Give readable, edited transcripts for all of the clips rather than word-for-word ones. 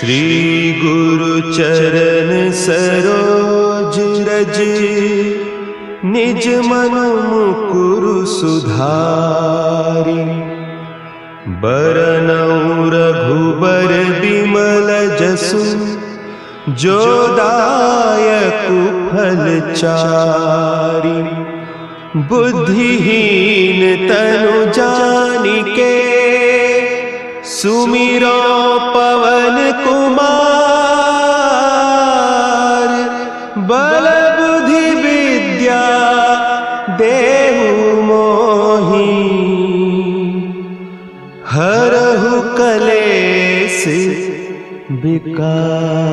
श्री गुरु चरण सरोज रज, निज मन मुकुरु सुधारि। बरनउँ रघुबर बिमल जसु, जो दायक फल चारि। बुद्धिहीन तनु जानिके, सुमिरो पवन कुमार। बल बुद्धि विद्या देहु मोहि, हरहु कलेस विकार।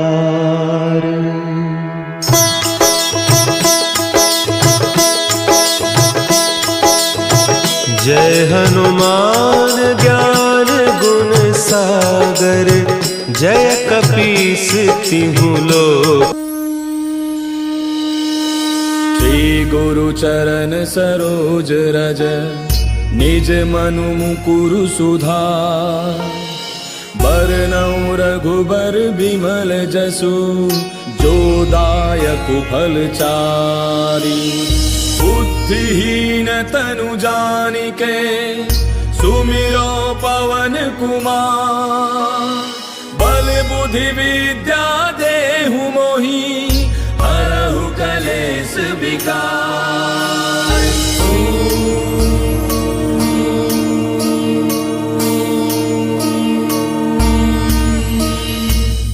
जय हनुमान ज्ञान गुण सागर, जय कपीस तिहुँ लोक। श्री गुरु चरण सरोज रज, निज मनु मुकुरु सुधार। बरनउँ रघुबर बिमल जसु, जो दायक फल चारि। बुद्धिहीन तनु जानिके, सुमिरो पवन कुमार। बल बुद्धि विद्या देहु मोहि, हरहु कलेस विकार।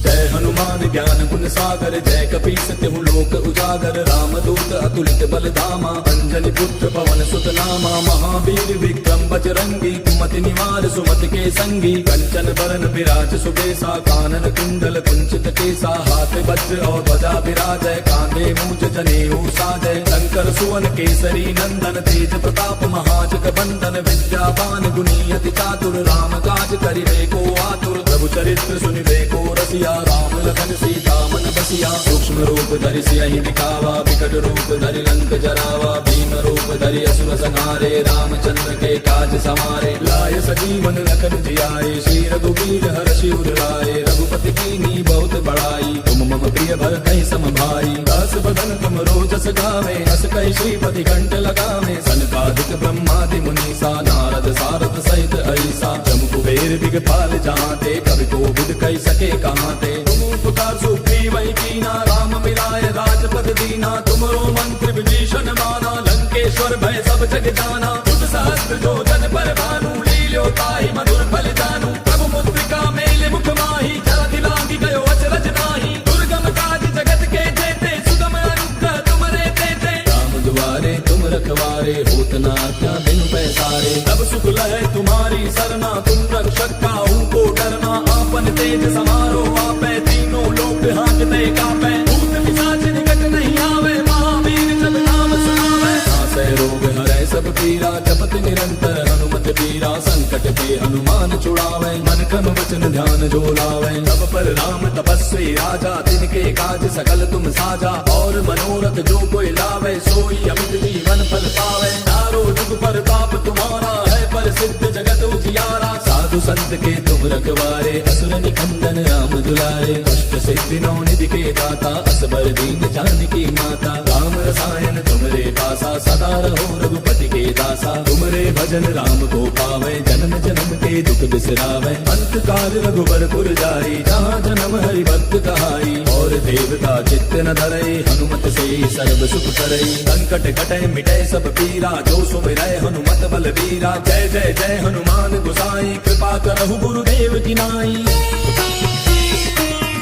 जय हनुमान ज्ञान गुण सागर, जय कपीस तिहुँ लोक उजागर। रामदूत अतुलित बल धामा, अंजनी पुत्र पवन सुत नामा। महावीर विक्रम बजरंगी, कुमति निवार सुमति के संगी। कंचन बरन विराज सुबेसा, कानन कुंडल कुंचित केसा। हाथ वज्र और ध्वजा विराजय, कांधे मूंज जनेऊ साजय। शंकर सुवन केसरी नंदन, तेज प्रताप महाजग बंदन। विद्यावान गुणी अति चातुर, राम काज करिबे को आतुर। प्रभु चरित्र सुनिबे को रसिया, राम लखन सीता मन बसिया। सूक्ष्म रूप धरि सियहि दिखावा, विकट रूप धरि लंक जरावा। भीम रूप धरि असुर संहारे, रामचंद्र के काज समारे। लाय सजीवन लखन जियाए, श्री रघुवीर हर्षि उर लाए। रघुपति कीन्ही बहुत बड़ाई, तुम मम प्रिय भरतहि सम भाई। दास बदन तुम रोजस गावे, अस कहि श्रीपति कंठ लगावे। सनकादिक ब्रह्मादि मुनीसा, नारद सारद सहित अहिसा। जम कुबेर दिगपाल जहांते, कवि कोविद कहि सके कहांते। तुम उपकार सुग्रीवहि कीना, राम मिलाय राजपद दीना। तुमरो मंत्र विभीषण माना, लंकेश्वर भय सब जग जाना। तुझ सहस्त्र जो जन पर भानु, लील्यो ताहि मधुर फल जानू। प्रभु मुद्रिका मेल मुख माहि, जलधि लांघि गयो अचरज नाहि। दुर्गम काज जगत के जेते, सुगम अनुग्रह तुमरे तेते। राम दुआरे तुम रखवारे, होत न आज्ञा बिनु पैसारे। तब सुख लहै तुम्हारी सरना, तुम रक्षक काहू को डरना। आपन तेज समारो आपै, तीनों लोक हांकते कापै। भूत पिशाच निकट नहीं आवे, महावीर जब नाम सुनावे। नासै रोग हरै सब पीरा, जपत निरंतर हनुमत बीरा। संकट के हनुमान छुड़ावे, मन क्रम वचन ध्यान जो लावे। तब पर राम तपस्वी राजा, तिनके काज सकल तुम साजा। और मनोरथ जो कोई लावे, सोई अमित जीवन फल पावे। चारों जुग परताप तुम्हारा है, प्रसिद्ध जगत उजियारा। साधु संत के तुम रखवारे, असुर निकंदन राम दुलारे। अष्ट सिद्धि नौ निधि के दाता, असबर दीन जानकी माता। राम रसायन तुमरे पासा, सदा रहो रघुपति के दासा। तुमरे भजन राम को पावे, जन्म जन्म के दुख बिसरावे। अंत काल रघुबर पुर जाई, जहाँ जन्म हरि भक्त कहाई। और देवता चित्त न धरई, हनुमत से सर्व सुख करई। संकट कटै मिटै सब पीरा, जो सुमिरै हनुमत बल बीरा। जय जय जय हनुमान गोसाई, कृपा करहु गुरुदेव की नाई।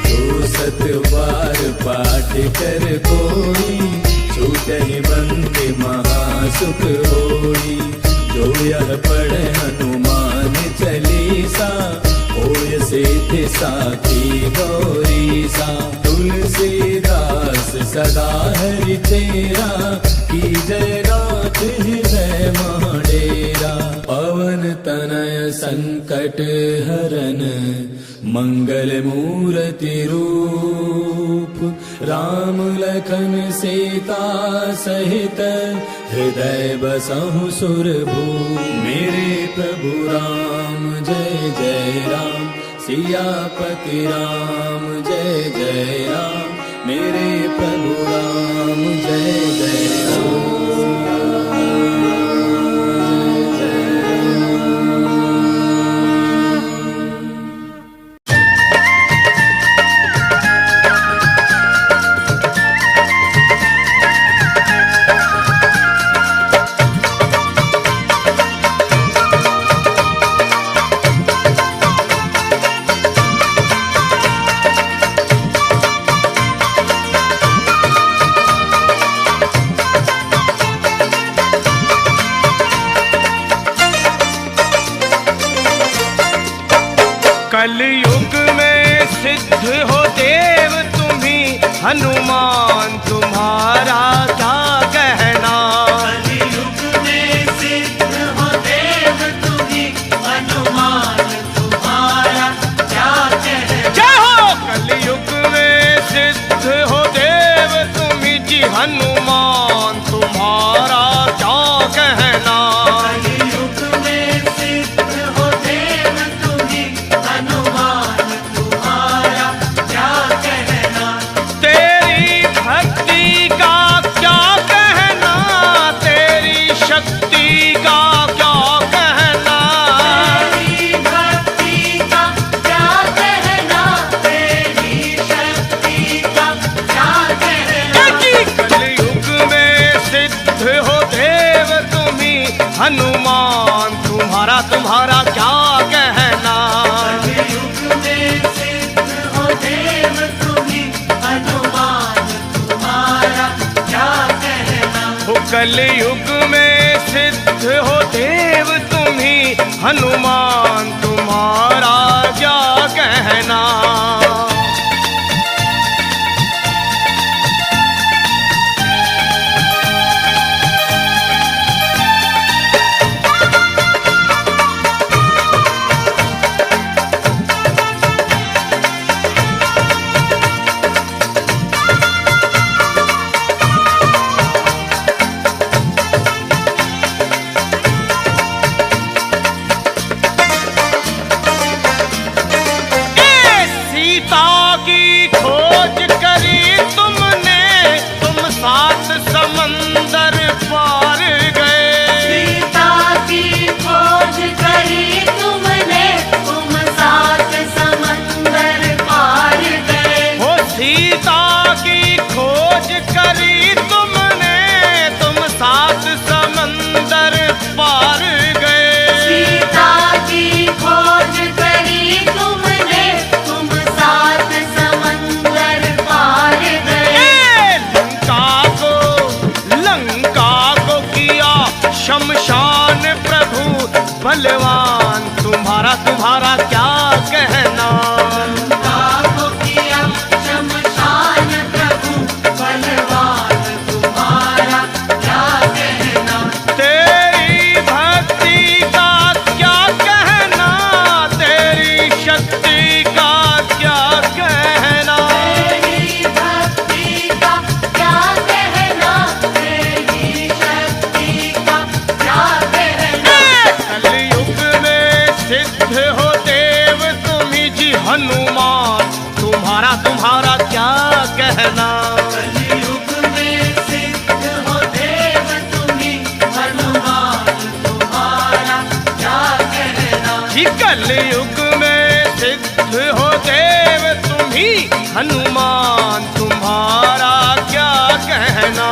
जो सत बार पाठ कर कोई, छूटहि बंद महासुख होई। जो यह पढ़े हनुमान चालीसा, होय सिद्धि साखी गौरीसा। तुलसीदास सदा हरि चेरा, की जय नाथ हृदय महडेरा। पवन तनय संकट हरन, मंगल मूर्ति रूप। राम लखन सीता सहित, हृदय बसहु सुरभूप। मेरे प्रभु राम जय जय राम, सियापति राम जय जय राम, मेरे प्रभु राम जय जय कलयुग में सिद्ध हो देव तुम्ही, हनुमान तुम्हारा क्या कहना। कलयुग में सिद्ध हो देव तुम्ही, हनुमान तुम्हारा क्या कहना। जय हो। कलयुग में सिद्ध हो देव तुम्ही जी, हनुमान तुम्हारा क्या कहना। कलयुग में सिद्ध हो देव तुम्ही, हनुमान तुम्हारा क्या कहना। तेरी भक्ति का क्या कहना, तेरी शक्ति का क्या कहना। तेरी भक्ति का क्या कहना, तेरी शक्ति का क्या कहना। कलयुग में सिद्ध हो देव तुम्ही, हनुमान तुम्हारा तुम्हारा क्या कहना। कलयुग में सिद्ध हो देव तुम्ही, हनुमान तुम्हारा क्या कहना। हो कलयुग में सिद्ध हो देव तुम्ही, हनुमान तुम्हारा क्या कहना। सीता की खोज करी तुमने, तुम सात समंदर पार गए। सीता की खोज करी तुमने, तुम सात समंदर पार गए। हो सीता की खोज करी तुमने, तुम सात समंदर पार गए। सीता की खोज करी तुमने, तुम सात समंदर पार गए। लंका को किया शमशान प्रभु बलवान, तुम्हारा तुम्हारा क्या कहना। आपको किया शमशान प्रभु बलवान, तुम्हारा क्या कहना। तेरी भक्ति का क्या कहना, तेरी शक्ति का क्या कहना। तेरी भक्ति का क्या कहना, तेरी शक्ति का क्या कहना। कलयुग में सिद्ध हो देव तुम्ही जी, हनुमान तुम्हारा तुम्हारा क्या कहना। कलयुग में सिद्ध हो देव तुम्ही, हनुमान तुम्हारा क्या कहना। जी कलयुग में सिद्ध हो देव तुम्ही, हनुमान तुम्हारा क्या कहना।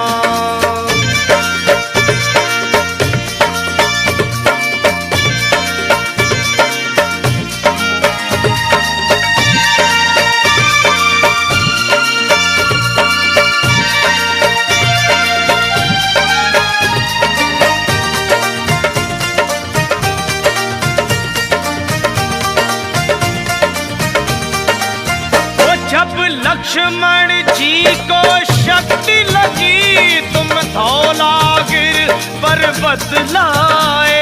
जब लक्ष्मण जी को शक्ति लगी, तुम धौलागिर पर्वत लाए।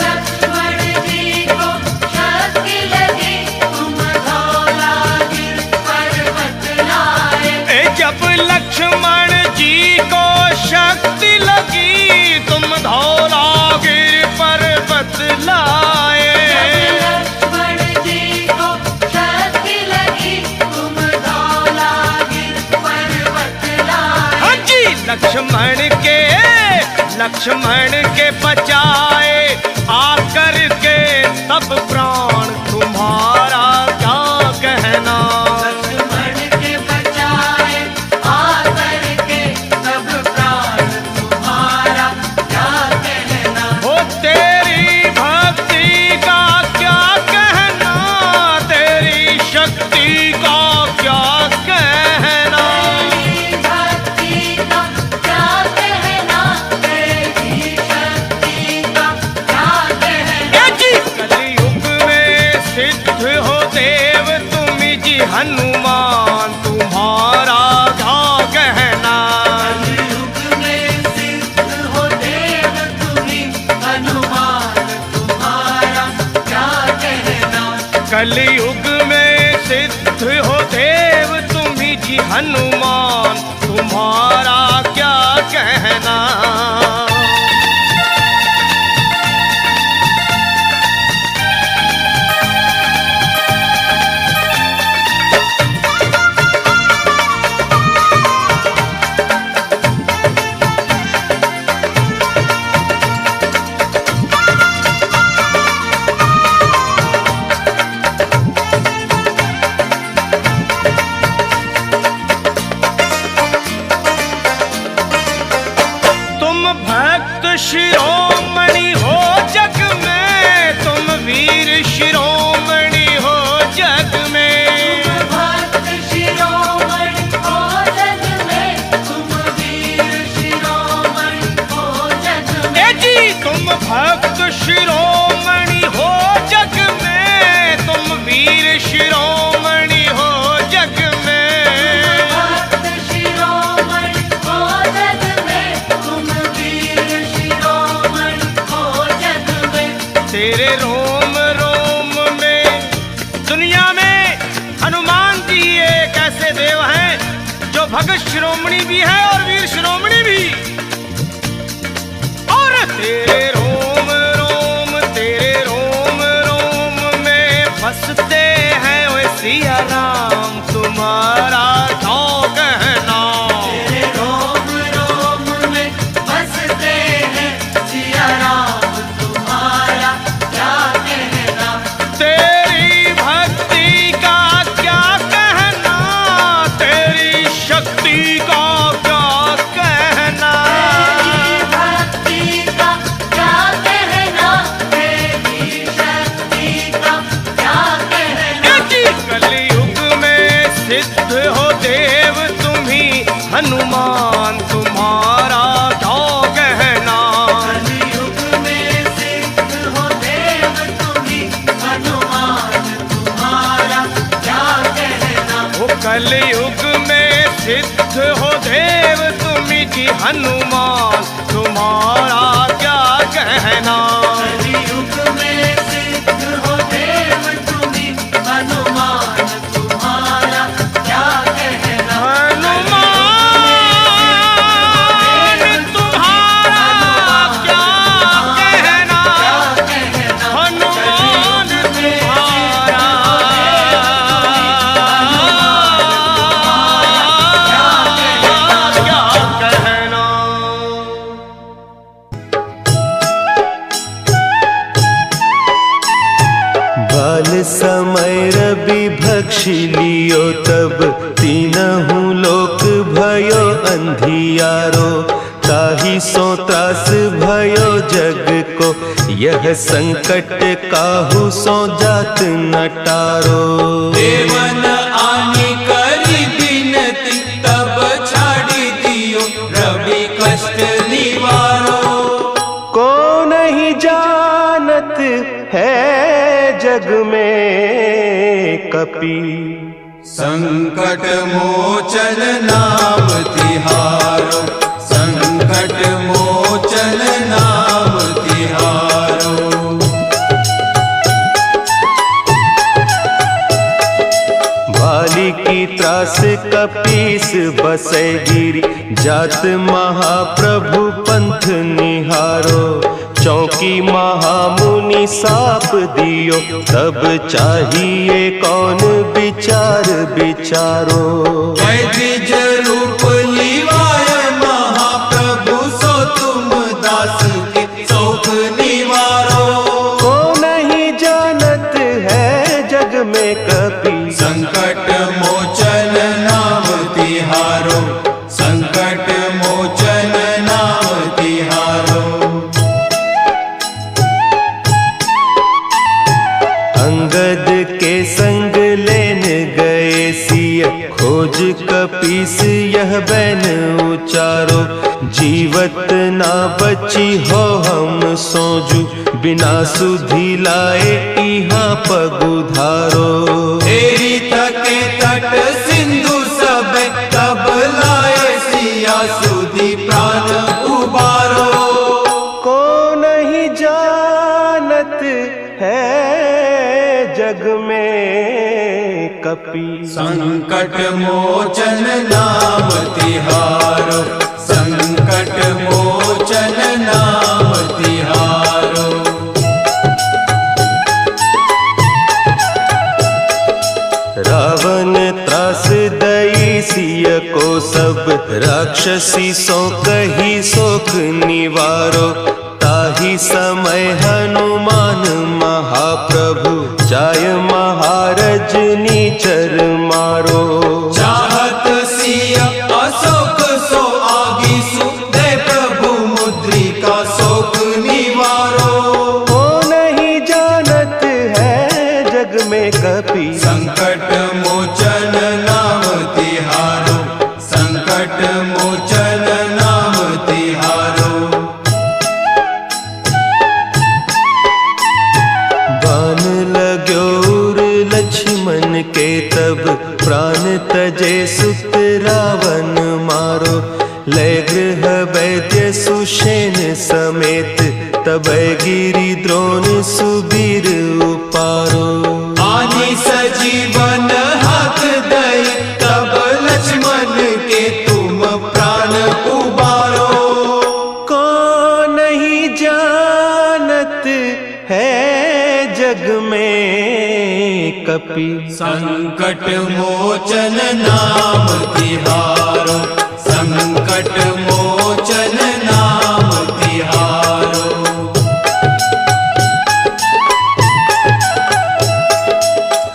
लक्ष्मण जी को शक्ति लगी, तुम धौलागिर पर्वत लाए। जब लक्ष्मण जी को शक्ति लगी, तुम धौलागिर पर्वत लाए। लक्ष्मण जी को लक्ष्मण के बचाए आकर के तब प्राण तुम्हारा क्या कहना। लक्ष्मण के बचाए आकर के तब प्राण तुम्हारा क्या कहना। हो तेरी भक्ति का क्या कहना, तेरी शक्ति का क्या कहना। तेरी भक्ति का क्या कहना, तेरी शक्ति का क्या कहना। कलयुग में सिद्ध हो देव तुम जी हनुमान तुम्हारा क्या कहना। कलयुग में सिद्ध हो देव तुम्ही हनुमान तुम्हारा क्या कहना। कलयुग में सिद्ध हो देव तुम जी हनुमान तुम्हारा क्या कहना। शिरोमणि हो जग में, तुम वीर शिरोमणि हो जग में। तुम भक्त शिरोमणि हो जग में, तुम वीर शिरोमणि हो जग में। जी तुम भक्त शिरोमणि हो जग में, तुम वीर शिरोमणि हो जग में। भक्त शिरोमणि हो जग में, तुम वीर शिरोमणि हो जग में। तेरे रोम रोम में दुनिया में हनुमान जी एक ऐसे देव हैं जो भगत शिरोमणि भी है और वीर शिरोमणि भी। और तेरे रोम रोम, तेरे रोम रोम में बसते हैं वे सिया राम तुम्हारा क्या कहना। तेरे रोम रोम में बसते हैं सिया राम तुम्हारा क्या कहना। तेरी भक्ति का क्या कहना, तेरी शक्ति का क्या कहना। तेरी भक्ति का क्या कहना, तेरी शक्ति का क्या कहना। कलयुग में सिद्ध हो देव तुम्ही हनुमान तुम्हारा क्या कहना। कलयुग में सिद्ध हो देव तुम्ही हनुमान तुम्हारा क्या कहना। वो कलयुग में सिद्ध हो देव तुम्ही जी हनुमान तुम्हारा क्या कहना। कलयुग में सिद्ध हो देव तुम्ही हनुमान तुम्हारा क्या कहना। हनुमान तुम्हारा क्या कहना। हनुमान तुम्हारा क्या कहना। बाल समय रवि भक्षी लियो तब तीनहु लोक भयो अंधियारो। ताहि सो त्रास भयो जग को, यह संकट काहू सो जात न टारो। देवन आनी करी बिनती तब छाड़ी दियो रवि कष्ट निवारो। को नहीं जानत है जग में कपि, संकट मोचन नाम तिहारो। संकट मोचन नाम तिहारो। भाली की त्रास कपीस बसै गिरी, जात महाप्रभु पंथ निहारो। चौकी महामुनि साप दियो, तब चाहिए कौन विचार विचारो। वैद्य रूप लिवाय महाप्रभु कपि संकट मोचन नाम तिहारो, संकट मोचन नाम तिहारो। अंगद के संग लेन गए सिय, खोज कपीस यह बैन उचारो। जीवत ना बची हो हम सोजू, बिना सुधि लाए इहाँ पगुधारो। एरी थके तट सिंधु सब, तब लाए सिया सुधि प्राण उबारो। को नहीं जानत है जग में कपि संकट मोचन नाम तिहारो, संकट मोचन नाम तिहारो। रावण त्रास दई सिय को सब, राक्षसी सो कही सोख निवारो। ताहि समय हनुमान महाप्रभु, जाय महारज नीचर मारो। चाहत सिया अशोक सो आगीसु, दे प्रभु मुद्रिका शोक निवारो। को नहीं जानत है जग में कपि संकट मोचन नाम तिहारो, संकट मोचन नाम तिहारो। बान लाग्यो उर लक्ष्मण के तब, प्राण तजे सुत रावण मारो। लय गृह वैद्य सुषेण समेत, तब गिरि द्रोण सुबीर उपारो। आनी सजीवन हाथ दई, तब लक्ष्मण के तुम प्राण उबारो। को नहीं जानत है जग में कपि संकट मोचन नाम तिहारो, संकट मोचन नाम तिहारो।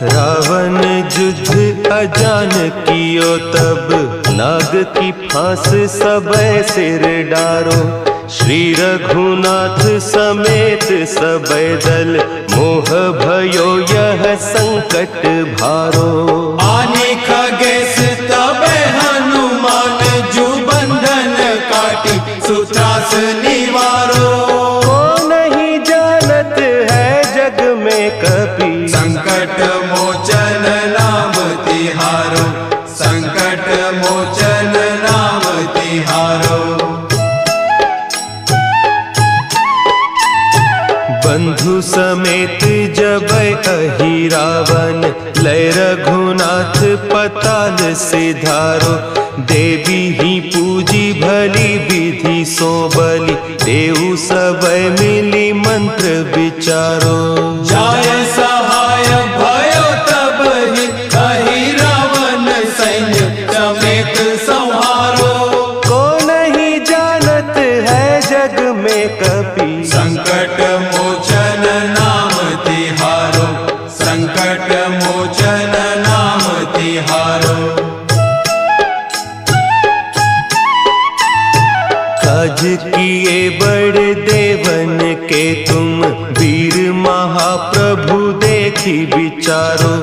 रावण युद्ध अजान कियो तब, नाग की फांस सबय सिर डारो। श्री रघुनाथ समेत सबय दल, मोह भयो यह संकट भारो। आने खगेश तब हनुमान, जु बंधन काटी सुत्रास निवारो। को नहीं जानत है जग में कपि संकट मोचन नाम तिहारो, संकट मोचन नाम तिहारो। बंधु समेत जबै अहि रावण, लय रघुनाथ पताल सिधारो। देवी ही पूजी भली विधि सो बलि, देहु सबय मिली मंत्र विचारो। जाय सहाय भयो तब ही, अहि रावण सैन्य समेत संहारो। को नहीं जानत है जग में कपि संकट मोचन नाम तिहारो, संकट मोचन नाम तिहारो। काज किए बड़ देवन के तुम, वीर महाप्रभु देखी विचारो।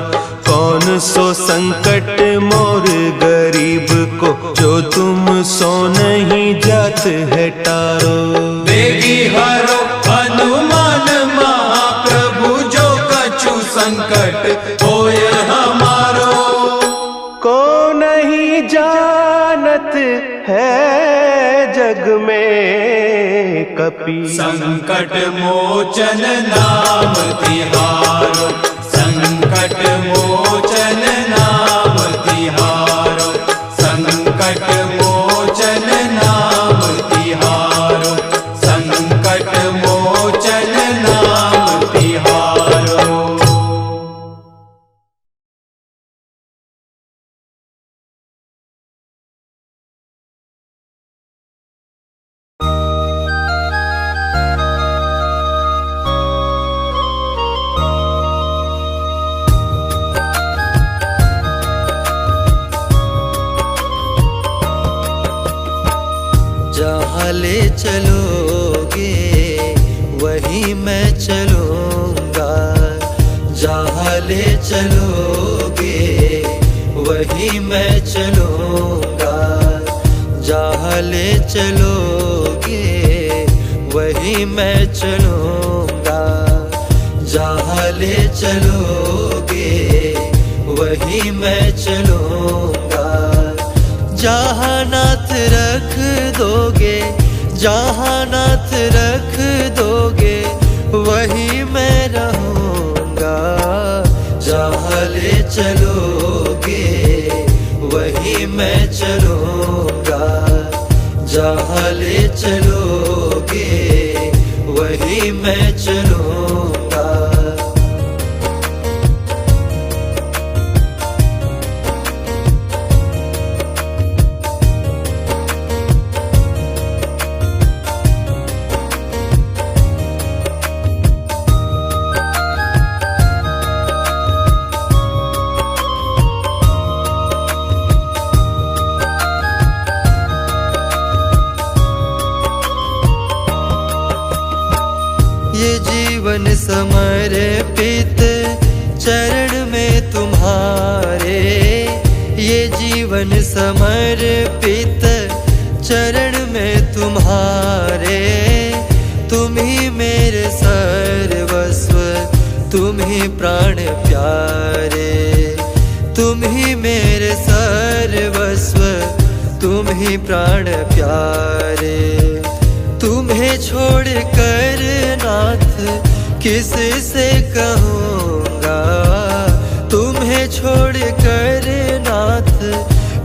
कौन सो संकट मोर गरीब को, जो तुम सो नहीं जात है टारो। बेगी हरो हनुमान महाप्रभु, जो कछु संकट होय हमारो। को नहीं जानत है जग में कपि संकट मोचन नाम तिहारो, संकट मोचन नाम तिहारो, संकट मोचन नाम तिहारो, संकट मोचन नाम तिहारो। जहाँ ले चलोगे वहीं मैं चलूँगा, जहाँ ले चलोगे वहीं मैं चलूँगा, जहाँ ले चलोगे वहीं मैं चलूँगा, जहाँ ले चलोगे वहीं मैं चलूँगा। जहाँ नाथ रख दोगे, जहाँ नाथ रख दोगे वहीं मैं रहूँगा, जहाँ ले चलोगे वहीं मैं चलूँगा, जहाँ ले चलोगे वहीं मैं चलूँगा। ये जीवन समर्पित चरण में तुम्हारे, ये जीवन समर्पित चरण में तुम्हारे। तुम ही मेरे सर्वस्व, तुम ही प्राण प्यारे, तुम ही मेरे सर्वस्व, तुम ही प्राण प्यारे। तुम्हें छोड़ कर नाथ किस से कहूँगा, तुम्हें छोड़ कर नाथ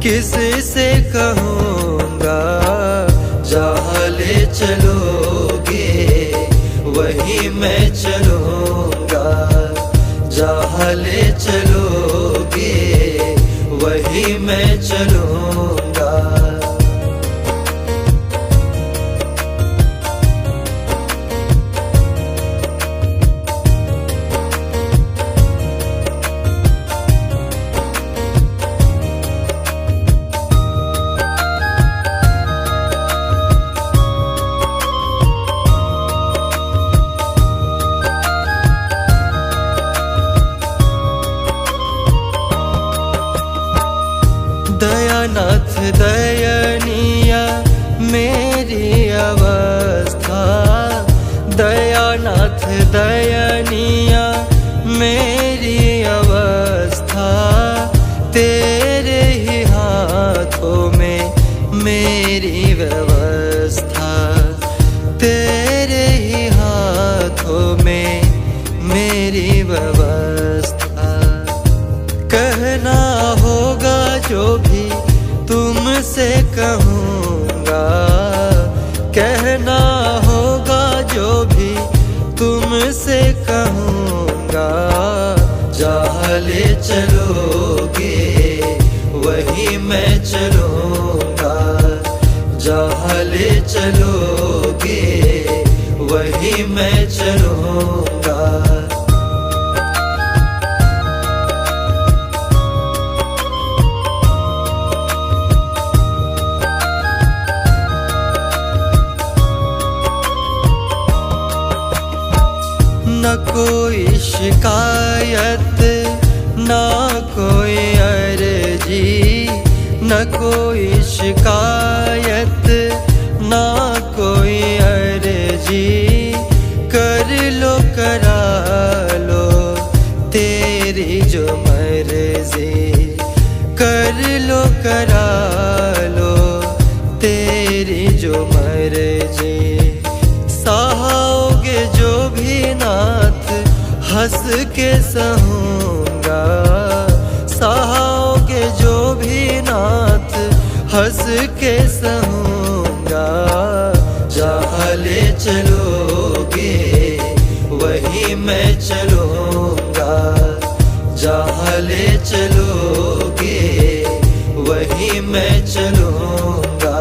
किस से कहूँगा। जहाँ ले चलोगे वहीं मैं चलूँगा, जहाँ ले चलोगे वहीं मैं चलूँगा। दयानाथ दयनीय मेरी अवस्था, दयानाथ दयनीय मेरी अवस्था। तेरे ही हाथों में मेरी व्यवस्था, तेरे ही हाथों में मेरी व्यवस्था। कहना होगा जो भी तुमसे कहूँगा, कहना होगा जो भी तुमसे कहूँगा। जहाँ ले चलोगे वहीं मैं चलूँगा, जहाँ ले चलोगे वहीं मैं चलूँगा। न कोई शिकायत, न कोई अर्जी, न कोई शिकायत, न कोई अर्जी। कर लो करा लो तेरी जो मर्जी, कर लो करा लो तेरी जो मर्जी। सहाओगे जो भी नाथ हंस के सहूँगा, सहाओगे जो भी नाथ हंस के सहूँगा। जहाँ ले चलोगे वहीं मैं चलूँगा, जहाँ ले चलोगे वहीं मैं चलूँगा।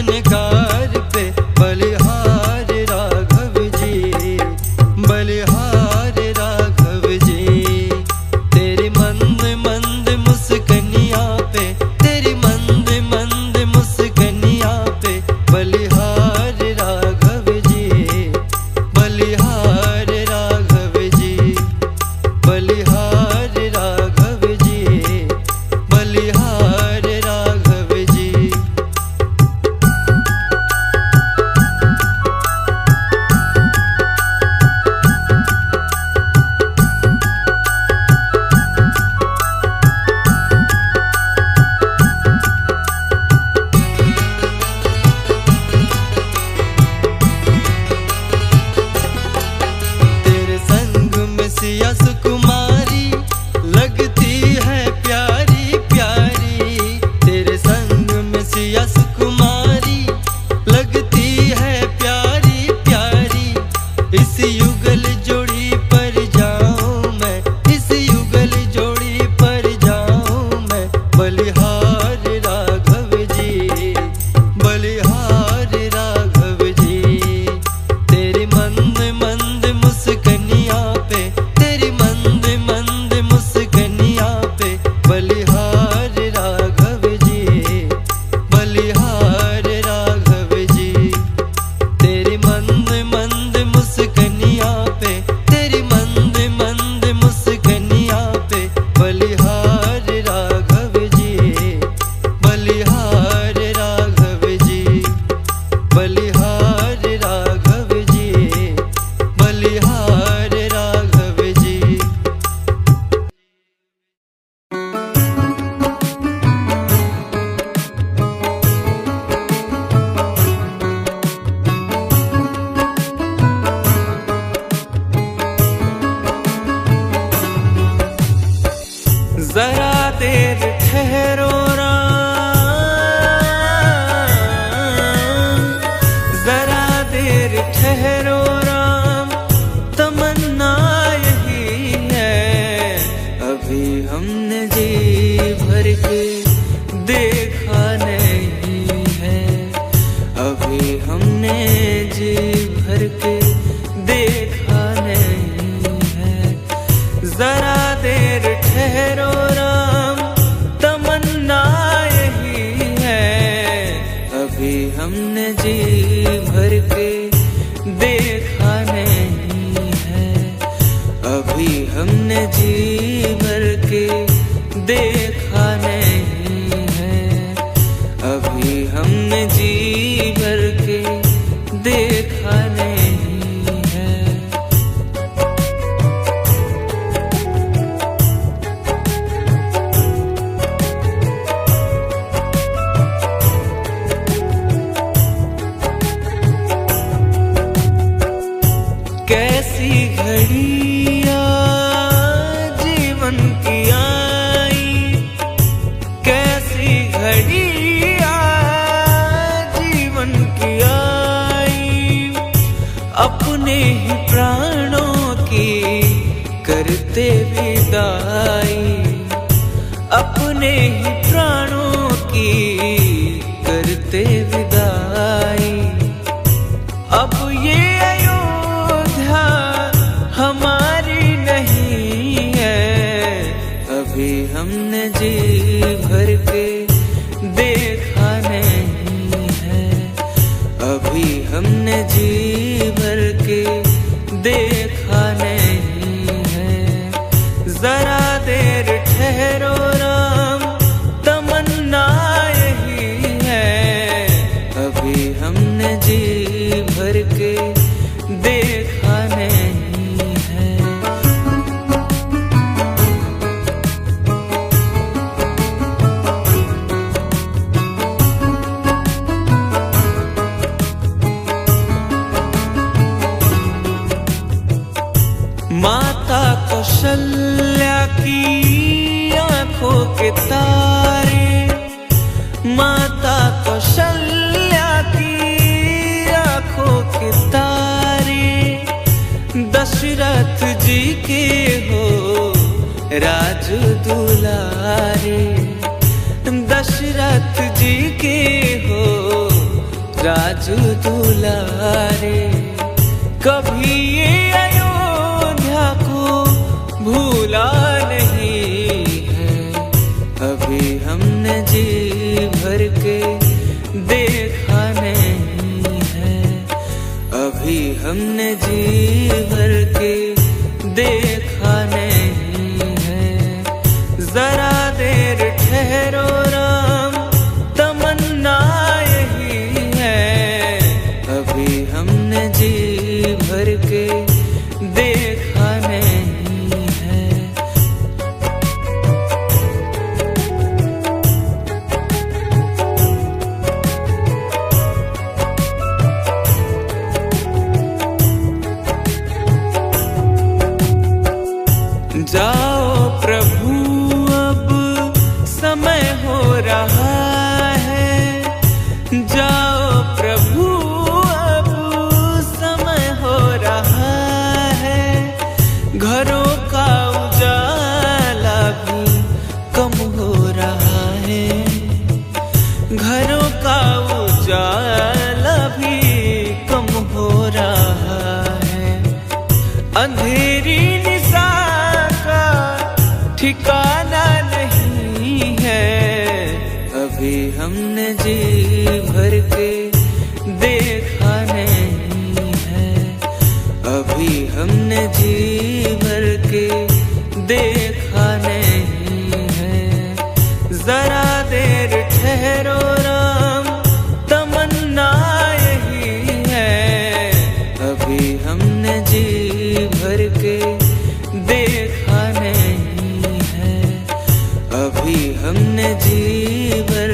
झनकार पे बलिहार राघव जी, बलिहार राघव जी। तेरी मंद मंद मुस्कनिया पे, तेरी मंद मंद मुस्कनिया पे बलिहार राघव जी, बलिहार राघव जी, बलिहार राघव जी, बलिहार राघव जी। तेरे संग में सिया सुकुमारी लगती है प्यारी प्यारी, तेरे संग में सिया सुकुमारी लगती है प्यारी प्यारी। इस युगल जोड़ी पर जाऊं मैं, इस युगल जोड़ी पर जाऊं मैं, बलिहार राघव जी, बलिहार राघव जी। तेरी मंद मंद मुस्कनिया पे, तेरी मंद मंद मुस्कनिया पे बलिहार राघव जी, बलिहार राघव जी। तेरी मंद मंद मुस्कनिया पे, तेरी मंद मंद मुस्कनिया पे बलिहार राघव जी, बलिहार राघव जी, बलिहार राघव जी, बलिहार राघव जी। जरा देर ठहरो राम, जरा देर ठहरो राम, तमन्ना यही है। अभी हमने जी भर के देखा नहीं है, अभी हमने जी भर के देखा नहीं है। जरा देर ठहरो राम, तमन्ना यही है। अभी हमने जी भर के देखा नहीं है, अभी हमने जी भर के देखा नहीं है, अभी हमने जी भर के देखा नहीं है। कैसी घड़ियां जीवन की आई, कैसी घड़ियां जीवन की आई। अपने ही प्राणों की करते विदाई, अपने ही प्राणों की करते विदाई। अब ये अयोध्या हमारी नहीं है, अभी हमने जी भर के देखा नहीं है, अभी हमने जी भर के देखा नहीं है। जरा देर ठहरो राम, तमन्ना यही है। अभी हमने जी भर के देखा नहीं है। माता कौशल्या की आंखों के तारे, माता कौशल्या की आंखों के तारे। दशरथ जी के हो राज दुलारे, दशरथ जी के हो राजू दुलारे। कभी ये अयोध्या को भूला नहीं है, अभी हमने जी भर के देखा नहीं है, अभी हमने जी भर के देखा नहीं है। जरा देर ठहरो राम, तमन्ना यही है, अभी हमने जी भर के देखा नहीं है। जाओ प्रभु अब समय हो रहा है, जाओ प्रभु अब समय हो रहा है। घरों का उजाला भी कम हो रहा है, घरों का उजाला भी कम हो रहा है। अंधेरी निशा का ठिकाना नहीं है, अभी हमने जी भर के देखा नहीं है, अभी हमने जी भर के देखा नहीं है। जरा देर ठहरो राम, तमन्ना यही है, अभी हमने जी भर के देखा नहीं है, अभी हमने जी भर